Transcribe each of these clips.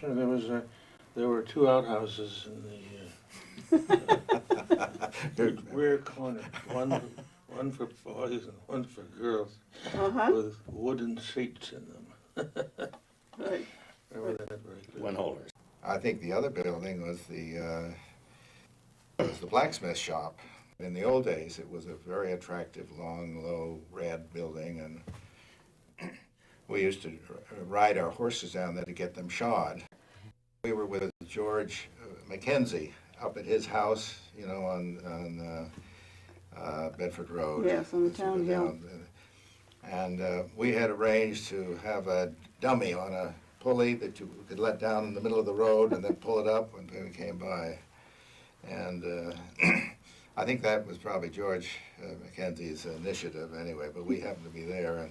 There were two outhouses in the rear corner, one for boys and one for girls, with wooden seats in them. Right. Remember that very good. One holders. I think the other building was the blacksmith shop. In the old days, it was a very attractive, long, low, red building, and we used to ride our horses down there to get them shod. We were with George Mackenzie up at his house, you know, on Bedford Road. Yes, on the town hill. And we had arranged to have a dummy on a pulley that you could let down in the middle of the road and then pull it up when we came by. And I think that was probably George Mackenzie's initiative anyway, but we happened to be there.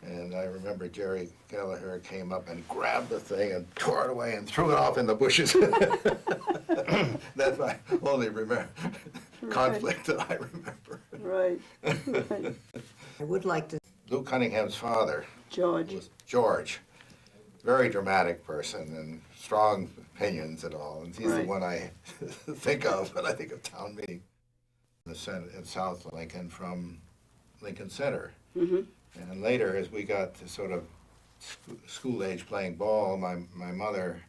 And I remember Jerry Gallagher came up and grabbed the thing and tore it away and threw it off in the bushes. That's my only conflict that I remember. Right. Right. I would like to. Lou Cunningham's father George. was George. Very dramatic person and strong opinions and all. And he's the Right. one I think of when I think of town meeting. In South Lincoln from Lincoln Center. Mm-hmm. And later, as we got to sort of school age playing ball, my mother,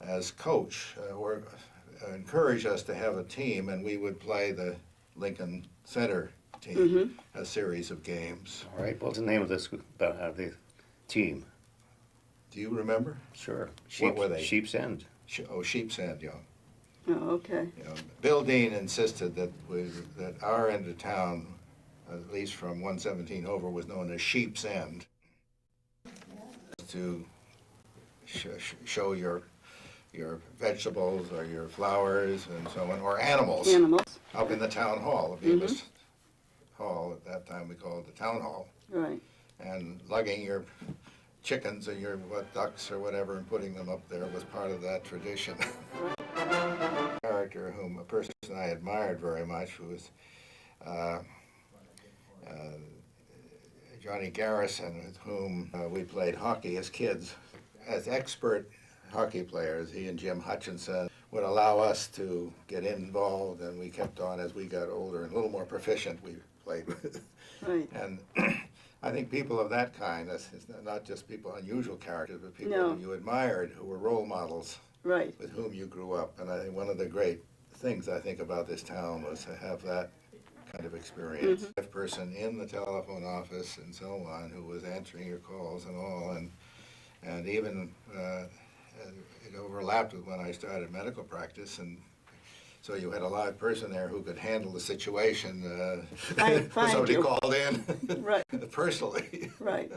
as coach, encouraged us to have a team, and we would play the Lincoln Center team, a series of games. All right, what's the name of the team? Do you remember? Sure. What were they? Sheep's End. Sheep's End, yeah. Oh, okay. You know, Bill Dean insisted that our end of town, at least from 117 over, was known as Sheep's End, to show your vegetables or your flowers and so on, or animals. Animals. Up in the town hall, the famous hall at that time we called the town hall, Right. and lugging your chickens or your ducks or whatever and putting them up there was part of that tradition. Character a person I admired very much was Johnny Garrison, with whom we played hockey as kids. As expert hockey players, he and Jim Hutchinson would allow us to get involved, and we kept on as we got older and a little more proficient we played with. Right. And I think people of that kind, it's not just people, unusual characters, but people No. who you admired, who were role models Right. with whom you grew up. And I think one of the great things I think about this town was to have that kind of experience. A person in the telephone office and so on who was answering your calls and all, and even it overlapped with when I started medical practice, and so you had a live person there who could handle the situation if somebody called in Right. personally. Right.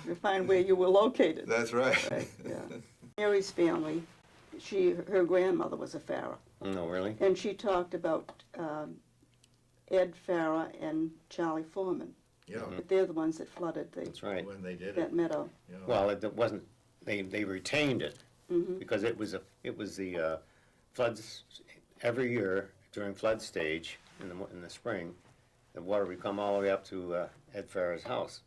To find where you were located. That's right. Right. Yeah. Mary's family, her grandmother was a Farah, No, really? and she talked about Ed Farah and Charlie Foreman. Yeah, But they're the ones that flooded That's right. when they did that it. meadow. You know. Well, it wasn't, they retained it because it was the floods every year during flood stage in the spring. The water would come all the way up to Ed Farrah's house.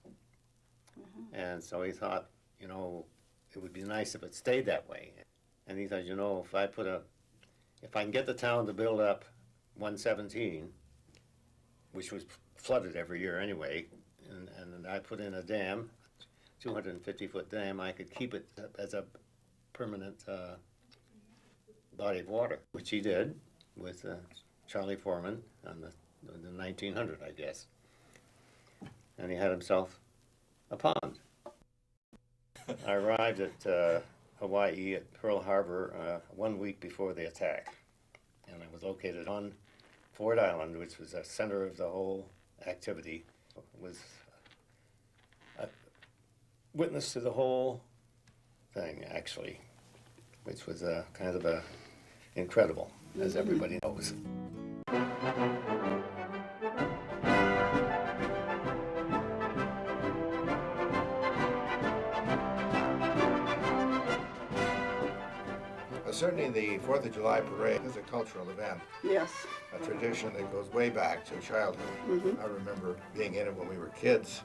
And so he thought, you know, it would be nice if it stayed that way. And he thought, you know, if I can get the town to build up 117, which was flooded every year anyway, and I put in a dam, 250-foot dam, I could keep it as a permanent body of water, which he did with Charlie Foreman in the 1900, I guess. And he had himself a pond. I arrived at Hawaii at Pearl Harbor 1 week before the attack, and I was located on Ford Island, which was the center of the whole activity. Was a witness to the whole thing, actually, which was kind of incredible, as everybody knows. Certainly the 4th of July parade is a cultural event, Yes. a tradition that goes way back to childhood. I remember being in it when we were kids,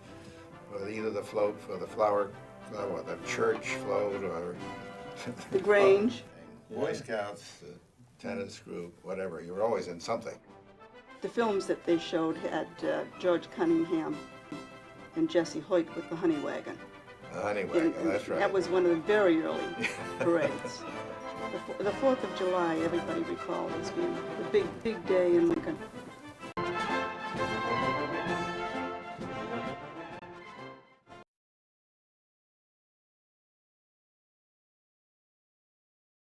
with either the float for the flower, or the church float, or The Grange. Boy Scouts, tennis group, whatever. You were always in something. The films that they showed had George Cunningham and Jesse Hoyt with the Honey Wagon. The Honey Wagon, that's right. That was one of the very early parades. The 4th of July, everybody recalls as being the big day in Lincoln.